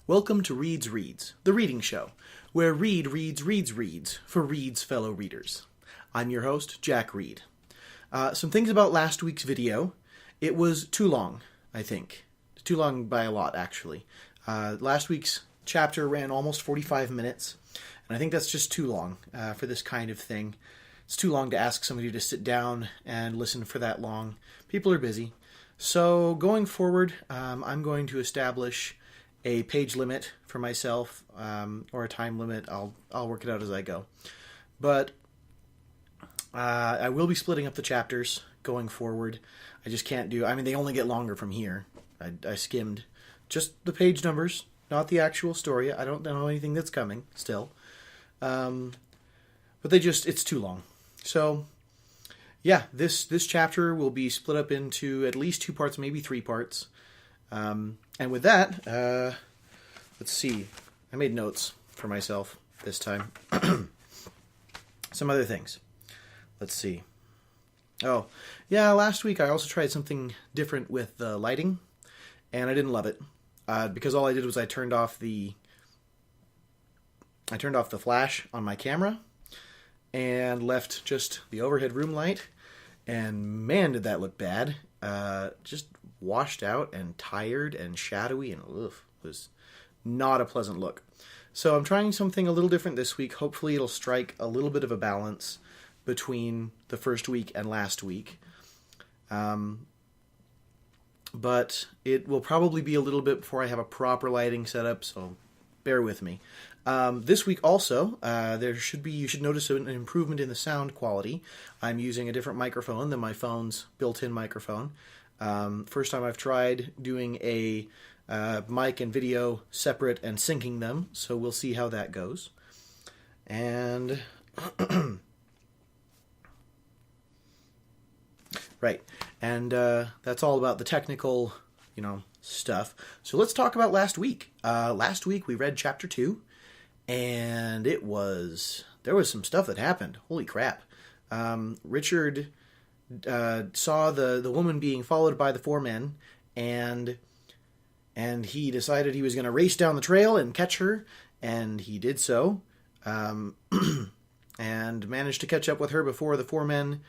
Welcome to Reid's Reads, the reading show, where Reid reads for Reid's fellow readers. I'm your host, Jack Reid. Some things about last week's video. It was too long, I think. Too long by a lot, actually. Last week's chapter ran almost 45 minutes, and I think that's just too long for this kind of thing. It's too long to ask somebody to sit down and listen for that long. People are busy. So going forward, I'm going to establish a page limit for myself, or a time limit. I'll work it out as I go. But I will be splitting up the chapters going forward. I just can't do... I mean, they only get longer from here. I skimmed just the page numbers, not the actual story. I don't know anything that's coming still. But it's too long. So, yeah, this chapter will be split up into at least 2 parts, maybe 3 parts. And with that, let's see. I made notes for myself this time. Some other things. Let's see. Oh, yeah, last week I also tried something different with the lighting, and I didn't love it. Because all I did was I turned off the flash on my camera and left just the overhead room light, and man, did that look bad. Just washed out and tired and shadowy, and was not a pleasant look. So I'm trying something a little different this week. Hopefully it'll strike a little bit of a balance between the first week and last week. But it will probably be a little bit before I have a proper lighting setup, so bear with me. This week also, you should notice an improvement in the sound quality. I'm using a different microphone than my phone's built-in microphone. First time I've tried doing a mic and video separate and syncing them, so we'll see how that goes. And right, and that's all about the technical, stuff. So let's talk about last week. Last week we read chapter 2, and there was some stuff that happened. Holy crap! Richard saw the woman being followed by the 4 men, and he decided he was going to race down the trail and catch her, and he did so, and managed to catch up with her before the 4 men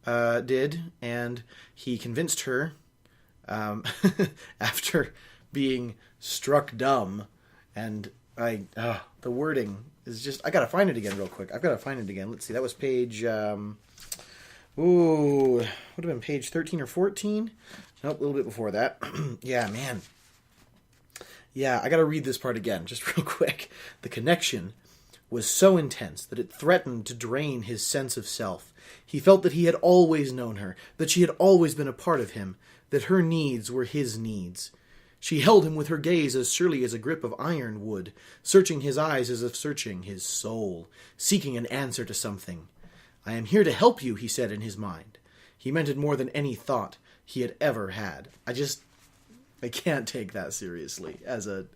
did, and he convinced her, after being struck dumb, and the wording is just... I gotta find it again real quick. I've gotta find it again. Let's see, that was page... would have been page 13 or 14? Nope, a little bit before that. Yeah, man. Yeah, I gotta read this part again, just real quick. The connection was so intense that it threatened to drain his sense of self. He felt that he had always known her, that she had always been a part of him, that her needs were his needs. She held him with her gaze as surely as a grip of iron would, searching his eyes as if searching his soul, seeking an answer to something. "I am here to help you," he said in his mind. He meant it more than any thought he had ever had. I can't take that seriously as a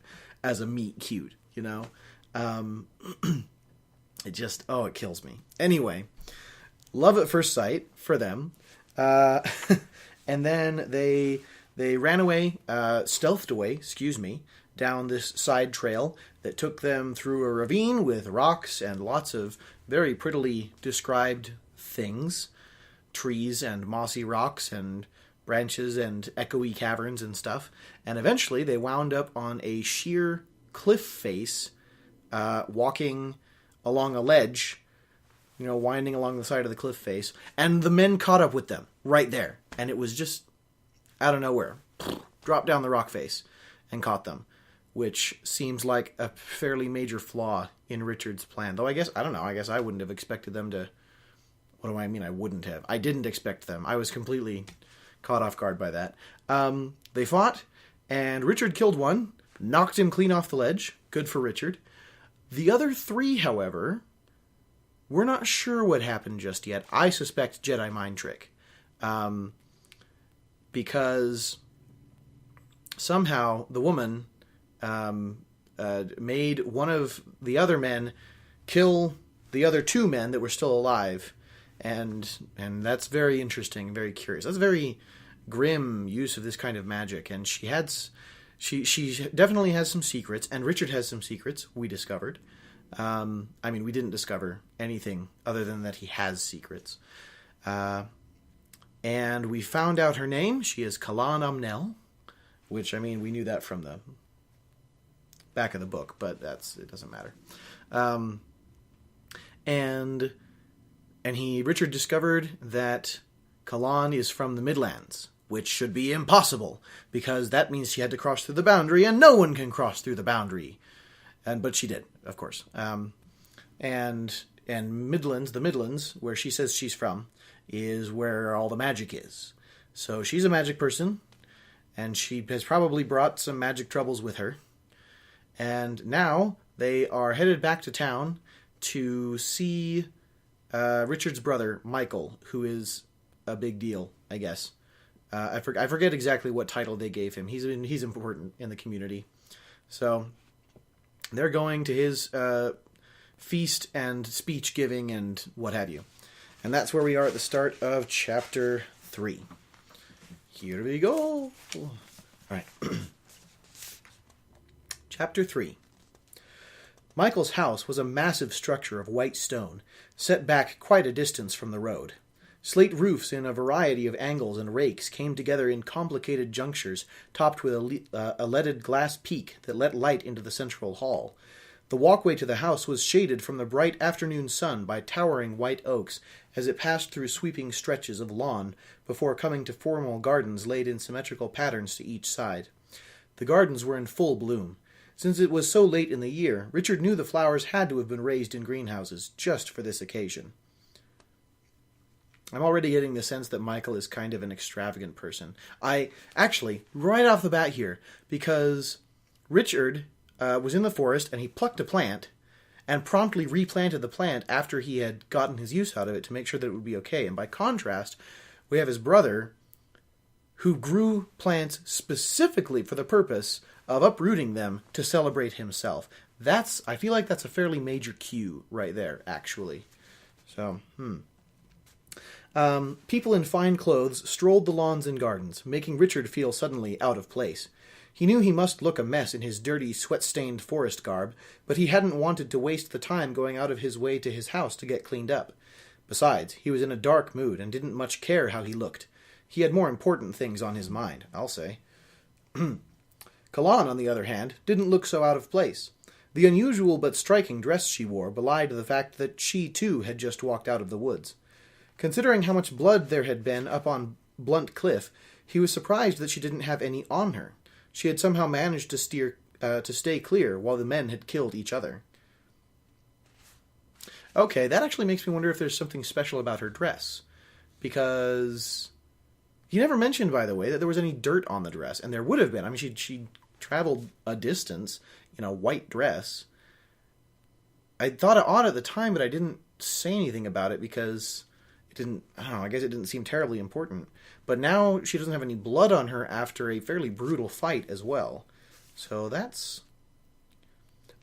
meet cute, It kills me. Anyway, love at first sight for them. And then they ran away, stealthed away, down this side trail that took them through a ravine with rocks and lots of very prettily described things. Trees and mossy rocks and branches and echoey caverns and stuff. And eventually they wound up on a sheer cliff face, walking along a ledge, winding along the side of the cliff face. And the men caught up with them right there. And it was just out of nowhere. Dropped down the rock face and caught them, which seems like a fairly major flaw in Richard's plan. Though I guess I wouldn't have expected them to... What do I mean I wouldn't have? I didn't expect them. I was completely caught off guard by that. They fought, and Richard killed one, knocked him clean off the ledge. Good for Richard. The other 3, however, we're not sure what happened just yet. I suspect Jedi mind trick. Because somehow the woman made one of the other men kill the other 2 men that were still alive, and that's very interesting, very curious. That's a very grim use of this kind of magic, and she had She definitely has some secrets, and Richard has some secrets, we discovered. We didn't discover anything other than that he has secrets. And we found out her name. She is Kalan Umnel, which, we knew that from the back of the book, but it doesn't matter. Richard discovered that Kalan is from the Midlands, which should be impossible, because that means she had to cross through the boundary, and no one can cross through the boundary. But she did, of course. And Midlands, the Midlands, where she says she's from, is where all the magic is. So she's a magic person, and she has probably brought some magic troubles with her. And now they are headed back to town to see Richard's brother, Michael, who is a big deal, I guess. I forget exactly what title they gave him. He's important in the community. So they're going to his feast and speech giving and what have you. And that's where we are at the start of Chapter 3. Here we go. All right. Chapter 3. Michael's house was a massive structure of white stone, set back quite a distance from the road. Slate roofs in a variety of angles and rakes came together in complicated junctures, topped with a leaded glass peak that let light into the central hall. The walkway to the house was shaded from the bright afternoon sun by towering white oaks as it passed through sweeping stretches of lawn before coming to formal gardens laid in symmetrical patterns to each side. The gardens were in full bloom. Since it was so late in the year, Richard knew the flowers had to have been raised in greenhouses just for this occasion. I'm already getting the sense that Michael is kind of an extravagant person. Right off the bat here, because Richard was in the forest and he plucked a plant and promptly replanted the plant after he had gotten his use out of it to make sure that it would be okay. And by contrast, we have his brother who grew plants specifically for the purpose of uprooting them to celebrate himself. I feel like that's a fairly major cue right there, actually. So, people in fine clothes strolled the lawns and gardens, making Richard feel suddenly out of place. He knew he must look a mess in his dirty, sweat-stained forest garb, but he hadn't wanted to waste the time going out of his way to his house to get cleaned up. Besides, he was in a dark mood and didn't much care how he looked. He had more important things on his mind, I'll say. Kalan, on the other hand, didn't look so out of place. The unusual but striking dress she wore belied the fact that she, too, had just walked out of the woods. Considering how much blood there had been up on Blunt Cliff, he was surprised that she didn't have any on her. She had somehow managed to stay clear while the men had killed each other. Okay, that actually makes me wonder if there's something special about her dress. Because he never mentioned, by the way, that there was any dirt on the dress. And there would have been. She traveled a distance in a white dress. I thought it odd at the time, but I didn't say anything about it because I guess it didn't seem terribly important. But now she doesn't have any blood on her after a fairly brutal fight as well. So that's...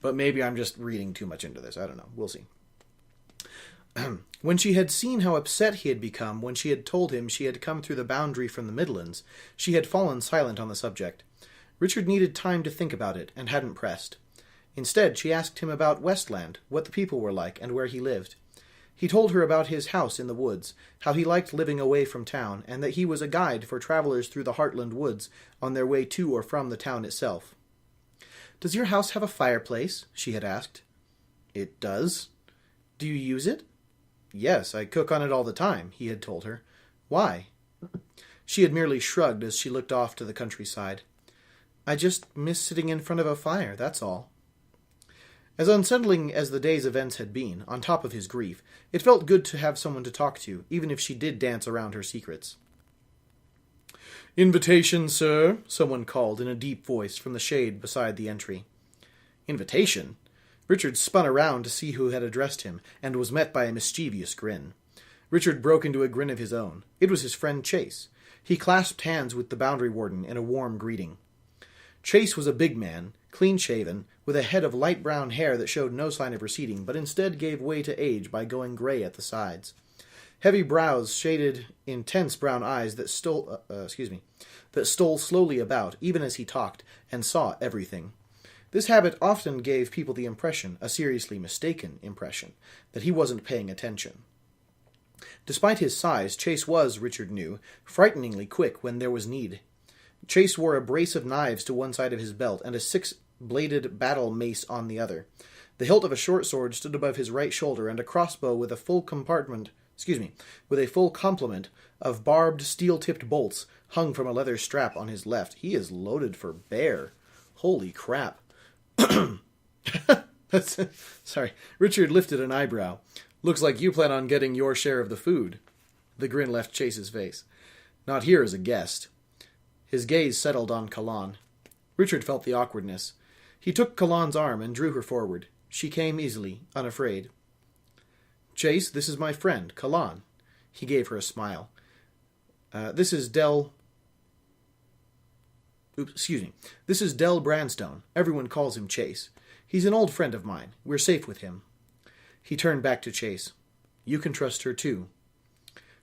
But maybe I'm just reading too much into this. I don't know. We'll see. When she had seen how upset he had become when she had told him she had come through the boundary from the Midlands, she had fallen silent on the subject. Richard needed time to think about it, and hadn't pressed. Instead, she asked him about Westland, what the people were like, and where he lived. He told her about his house in the woods, how he liked living away from town, and that he was a guide for travelers through the Heartland woods on their way to or from the town itself. "Does your house have a fireplace?" she had asked. "It does." "Do you use it?" "Yes, I cook on it all the time," he had told her. "Why?" She had merely shrugged as she looked off to the countryside. "I just miss sitting in front of a fire, that's all." As unsettling as the day's events had been, on top of his grief, it felt good to have someone to talk to, even if she did dance around her secrets. "Invitation, sir?" someone called in a deep voice from the shade beside the entry. Invitation? Richard spun around to see who had addressed him, and was met by a mischievous grin. Richard broke into a grin of his own. It was his friend Chase. He clasped hands with the boundary warden in a warm greeting. Chase was a big man, clean-shaven, with a head of light brown hair that showed no sign of receding, but instead gave way to age by going gray at the sides. Heavy brows shaded intense brown eyes that stole slowly about, even as he talked, and saw everything. This habit often gave people the impression, a seriously mistaken impression, that he wasn't paying attention. Despite his size, Chase was, Richard knew, frighteningly quick when there was need. Chase wore a brace of knives to one side of his belt and a six-bladed battle mace on the other. The hilt of a short sword stood above his right shoulder, and a crossbow with a full complement of barbed, steel-tipped bolts hung from a leather strap on his left. He is loaded for bear. Holy crap. Sorry. Richard lifted an eyebrow. Looks like you plan on getting your share of the food. The grin left Chase's face. Not here as a guest. His gaze settled on Kalan. Richard felt the awkwardness. He took Kalan's arm and drew her forward. She came easily, unafraid. Chase, this is my friend, Kalan. He gave her a smile. This is Del Branstone. Everyone calls him Chase. He's an old friend of mine. We're safe with him. He turned back to Chase. You can trust her, too.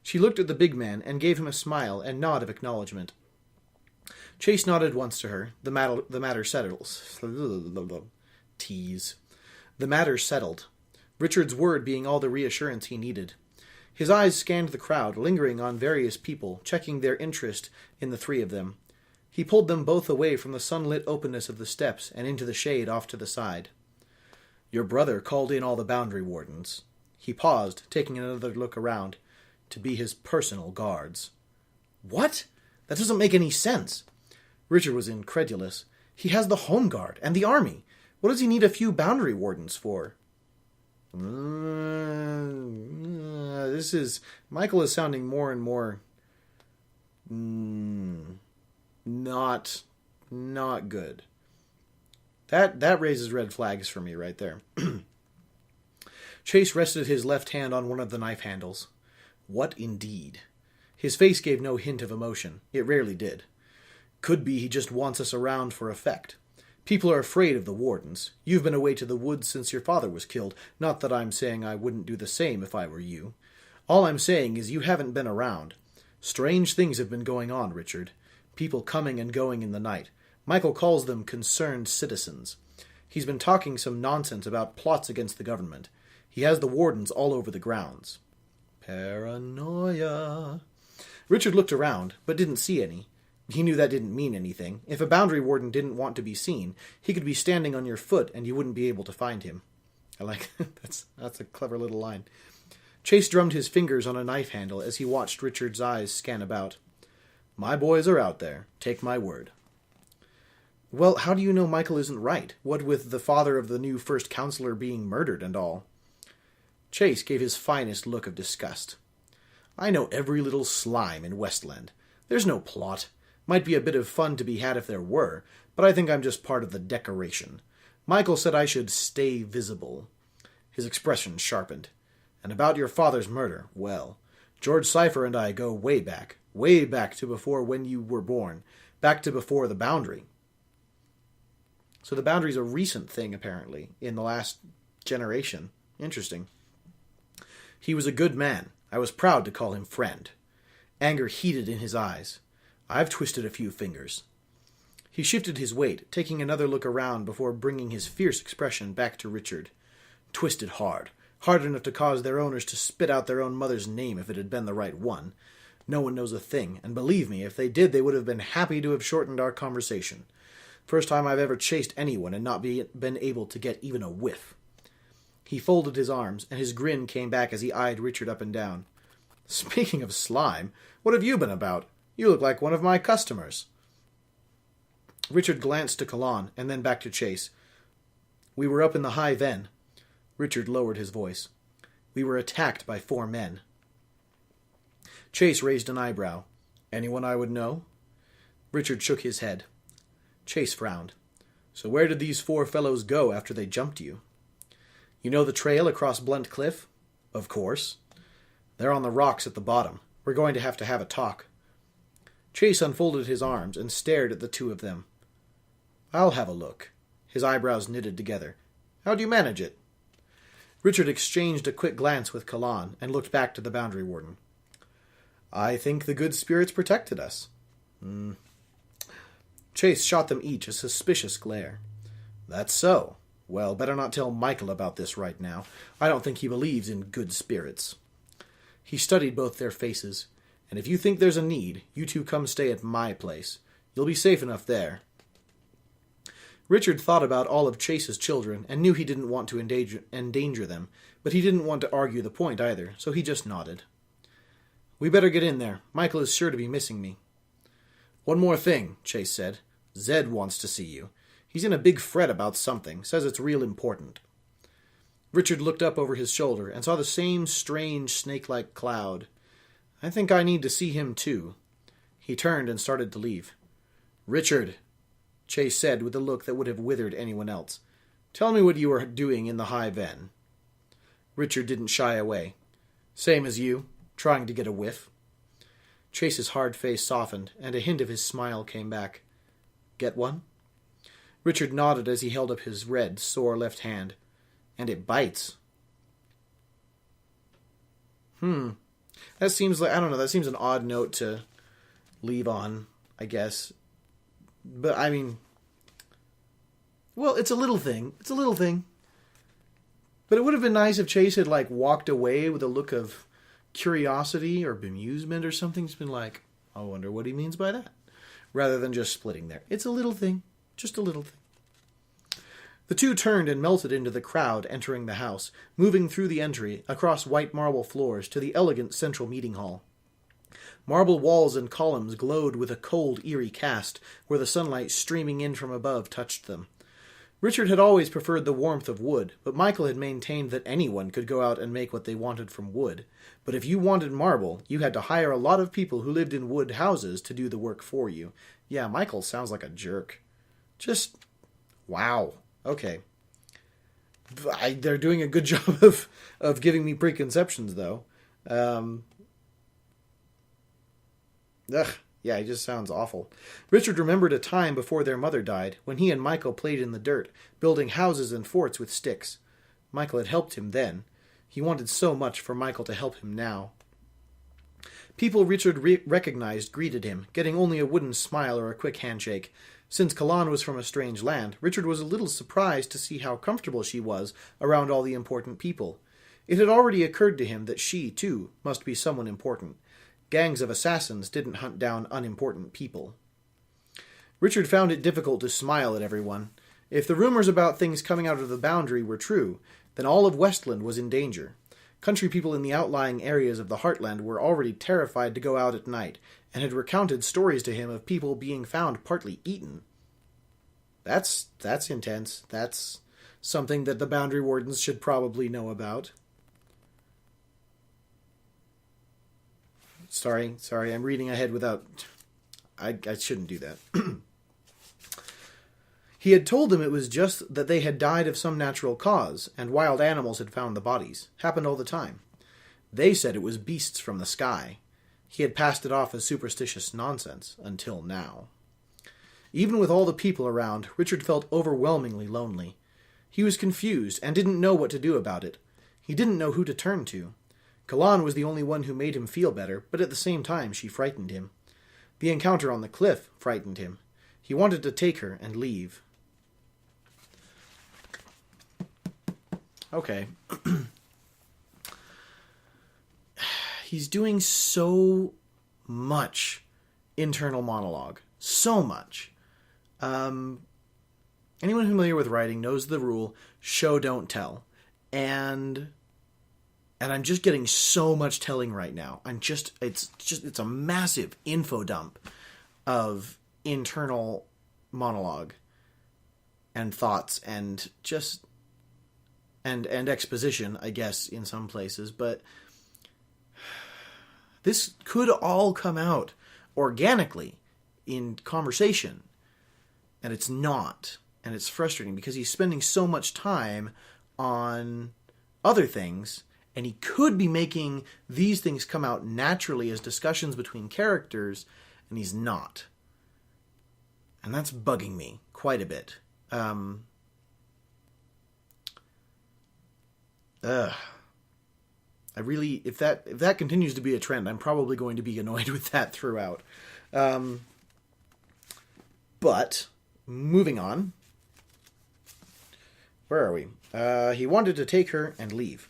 She looked at the big man and gave him a smile and nod of acknowledgement. Chase nodded once to her. The matter settles. Tease. The matter settled. Richard's word being all the reassurance he needed. His eyes scanned the crowd, lingering on various people, checking their interest in the three of them. He pulled them both away from the sunlit openness of the steps and into the shade off to the side. Your brother called in all the boundary wardens. He paused, taking another look around, to be his personal guards. What? That doesn't make any sense. Richard was incredulous. He has the Home Guard and the army. What does he need a few boundary wardens for? Michael is sounding more and more not good. That raises red flags for me right there. Chase rested his left hand on one of the knife handles. What indeed? His face gave no hint of emotion. It rarely did. Could be he just wants us around for effect. People are afraid of the wardens. You've been away to the woods since your father was killed. Not that I'm saying I wouldn't do the same if I were you. All I'm saying is you haven't been around. Strange things have been going on, Richard. People coming and going in the night. Michael calls them concerned citizens. He's been talking some nonsense about plots against the government. He has the wardens all over the grounds. Paranoia. Richard looked around, but didn't see any. He knew that didn't mean anything. If a boundary warden didn't want to be seen, he could be standing on your foot and you wouldn't be able to find him. I like that's a clever little line. Chase drummed his fingers on a knife handle as he watched Richard's eyes scan about. My boys are out there. Take my word. Well, how do you know Michael isn't right? What with the father of the new first counselor being murdered and all? Chase gave his finest look of disgust. I know every little slime in Westland. There's no plot. Might be a bit of fun to be had if there were, but I think I'm just part of the decoration. Michael said I should stay visible. His expression sharpened. And about your father's murder, well, George Cypher and I go way back to before when you were born, back to before the boundary. So the boundary's a recent thing, apparently, in the last generation. Interesting. He was a good man. I was proud to call him friend. Anger heated in his eyes. I've twisted a few fingers. He shifted his weight, taking another look around before bringing his fierce expression back to Richard. Twisted hard enough to cause their owners to spit out their own mother's name if it had been the right one. No one knows a thing, and believe me, if they did, they would have been happy to have shortened our conversation. First time I've ever chased anyone and not been able to get even a whiff. He folded his arms, and his grin came back as he eyed Richard up and down. Speaking of slime, what have you been about? You look like one of my customers. Richard glanced to Kalan, and then back to Chase. We were up in the high Ven. Richard lowered his voice. We were attacked by 4 men. Chase raised an eyebrow. Anyone I would know? Richard shook his head. Chase frowned. So where did these 4 fellows go after they jumped you? You know the trail across Blunt Cliff? Of course. They're on the rocks at the bottom. We're going to have a talk. Chase unfolded his arms and stared at the two of them. I'll have a look. His eyebrows knitted together. How do you manage it? Richard exchanged a quick glance with Kalan and looked back to the boundary warden. I think the good spirits protected us. Chase shot them each a suspicious glare. That's so. Well, better not tell Michael about this right now. I don't think he believes in good spirits. He studied both their faces. And if you think there's a need, you two come stay at my place. You'll be safe enough there. Richard thought about all of Chase's children and knew he didn't want to endanger them, but he didn't want to argue the point either, so he just nodded. We better get in there. Michael is sure to be missing me. One more thing, Chase said. Zed wants to see you. He's in a big fret about something, says it's real important. Richard looked up over his shoulder and saw the same strange snake-like cloud. I think I need to see him too. He turned and started to leave. Richard, Chase said with a look that would have withered anyone else. Tell me what you are doing in the High Ven. Richard didn't shy away. Same as you, trying to get a whiff. Chase's hard face softened, and a hint of his smile came back. Get one? Richard nodded as he held up his red, sore left hand. And it bites. That seems like, I don't know, that seems an odd note to leave on, I guess. But, I mean, well, it's a little thing. It's a little thing. But it would have been nice if Chase had, like, walked away with a look of curiosity or bemusement or something. It's been like, I wonder what he means by that. Rather than just splitting there. It's a little thing. Just a little thing. The two turned and melted into the crowd entering the house, moving through the entry, across white marble floors, to the elegant central meeting hall. Marble walls and columns glowed with a cold, eerie cast, where the sunlight streaming in from above touched them. Richard had always preferred the warmth of wood, but Michael had maintained that anyone could go out and make what they wanted from wood. But if you wanted marble, you had to hire a lot of people who lived in wood houses to do the work for you. Yeah, Michael sounds like a jerk. Just, wow. Okay. They're doing a good job of giving me preconceptions, though. Yeah, it just sounds awful. Richard remembered a time before their mother died, when he and Michael played in the dirt, building houses and forts with sticks. Michael had helped him then. He wanted so much for Michael to help him now. People Richard recognized greeted him, getting only a wooden smile or a quick handshake. Since Kalan was from a strange land, Richard was a little surprised to see how comfortable she was around all the important people. It had already occurred to him that she, too, must be someone important. Gangs of assassins didn't hunt down unimportant people. Richard found it difficult to smile at everyone. If the rumors about things coming out of the boundary were true, then all of Westland was in danger. Country people in the outlying areas of the Heartland were already terrified to go out at night, and had recounted stories to him of people being found partly eaten. That's intense. That's something that the boundary wardens should probably know about. Sorry, I'm reading ahead without... I shouldn't do that. He had told them it was just that they had died of some natural cause, and wild animals had found the bodies. Happened all the time. They said it was beasts from the sky. He had passed it off as superstitious nonsense, until now. Even with all the people around, Richard felt overwhelmingly lonely. He was confused, and didn't know what to do about it. He didn't know who to turn to. Kalan was the only one who made him feel better, but at the same time she frightened him. The encounter on the cliff frightened him. He wanted to take her and leave. Okay. He's doing so much internal monologue. So much. Anyone familiar with writing knows the rule, show, don't tell. And I'm just getting so much telling right now. It's a massive info dump of internal monologue and thoughts and just and exposition, I guess, in some places, but this could all come out organically in conversation, and it's not, and it's frustrating because he's spending so much time on other things, and he could be making these things come out naturally as discussions between characters, and he's not. And that's bugging me quite a bit. Ugh. If that continues to be a trend, I'm probably going to be annoyed with that throughout. But, moving on. Where are we? He wanted to take her and leave.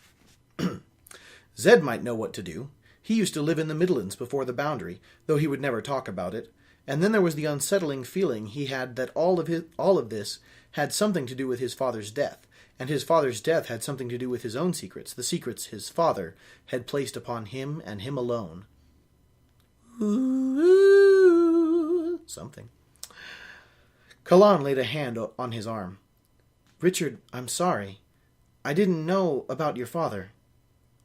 Zed might know what to do. He used to live in the Midlands before the boundary, though he would never talk about it. And then there was the unsettling feeling he had that all of this had something to do with his father's death, and his father's death had something to do with his own secrets, the secrets his father had placed upon him and him alone. Ooh, something. Kalan laid a hand on his arm. Richard, I'm sorry. I didn't know about your father.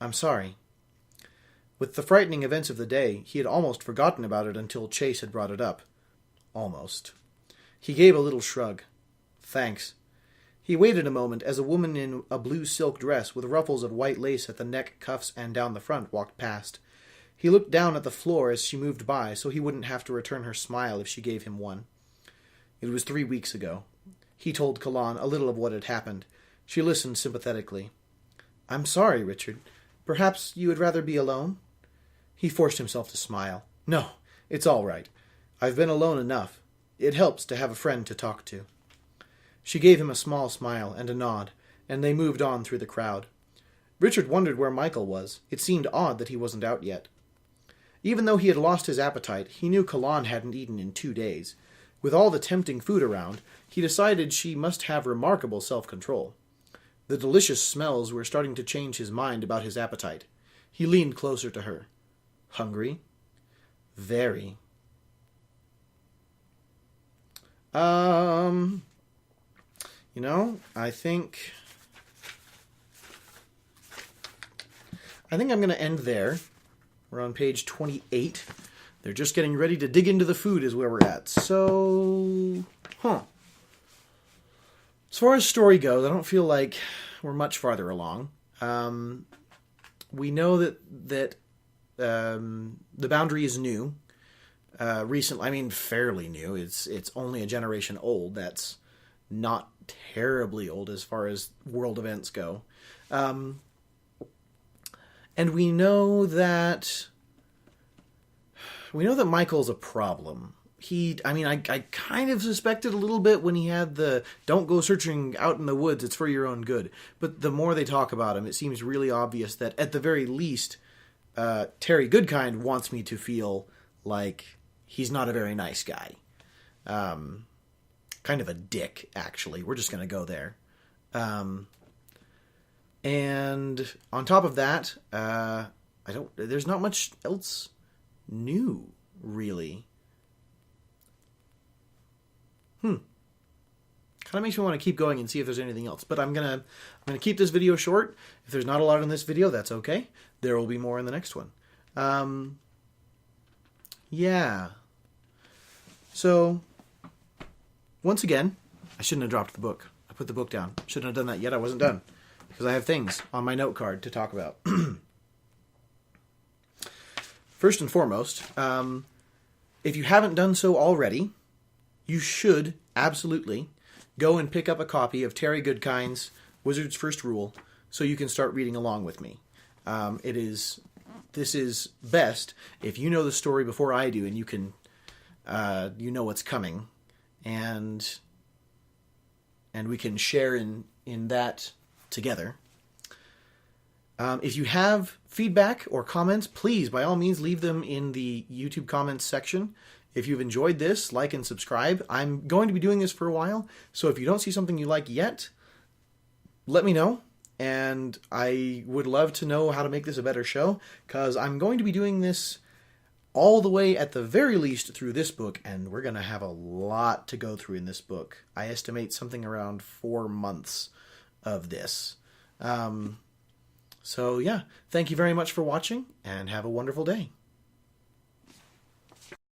I'm sorry. With the frightening events of the day, he had almost forgotten about it until Chase had brought it up. Almost. He gave a little shrug. Thanks. He waited a moment as a woman in a blue silk dress with ruffles of white lace at the neck, cuffs, and down the front walked past. He looked down at the floor as she moved by so he wouldn't have to return her smile if she gave him one. It was 3 weeks ago. He told Kalan a little of what had happened. She listened sympathetically. I'm sorry, Richard. Perhaps you would rather be alone? He forced himself to smile. No, it's all right. I've been alone enough. It helps to have a friend to talk to. She gave him a small smile and a nod, and they moved on through the crowd. Richard wondered where Michael was. It seemed odd that he wasn't out yet. Even though he had lost his appetite, he knew Kalan hadn't eaten in 2 days. With all the tempting food around, he decided she must have remarkable self-control. The delicious smells were starting to change his mind about his appetite. He leaned closer to her. Hungry? Very. I think I'm going to end there. We're on page 28. They're just getting ready to dig into the food is where we're at. So, as far as story goes, I don't feel like we're much farther along. We know that the boundary is new. Recently, I mean, fairly new. It's only a generation old. That's not terribly old as far as world events go. And we know that Michael's a problem. I kind of suspected a little bit when he had the don't go searching out in the woods, it's for your own good. But the more they talk about him, it seems really obvious that at the very least, Terry Goodkind wants me to feel like he's not a very nice guy. Kind of a dick, actually. We're just going to go there. And on top of that, there's not much else new, really. Kind of makes me want to keep going and see if there's anything else. But I'm gonna keep this video short. If there's not a lot in this video, that's okay. There will be more in the next one. Yeah. So, once again, I shouldn't have dropped the book. I put the book down. Shouldn't have done that yet. I wasn't done. Because I have things on my note card to talk about. First and foremost, if you haven't done so already, you should absolutely go and pick up a copy of Terry Goodkind's Wizard's First Rule so you can start reading along with me. This is best if you know the story before I do and you can, you know what's coming, and we can share in that together. If you have feedback or comments, please, by all means, leave them in the YouTube comments section. If you've enjoyed this, like and subscribe. I'm going to be doing this for a while, so if you don't see something you like yet, let me know. And I would love to know how to make this a better show, because I'm going to be doing this all the way, at the very least, through this book, and we're going to have a lot to go through in this book. I estimate something around 4 months of this. So yeah, thank you very much for watching, and have a wonderful day.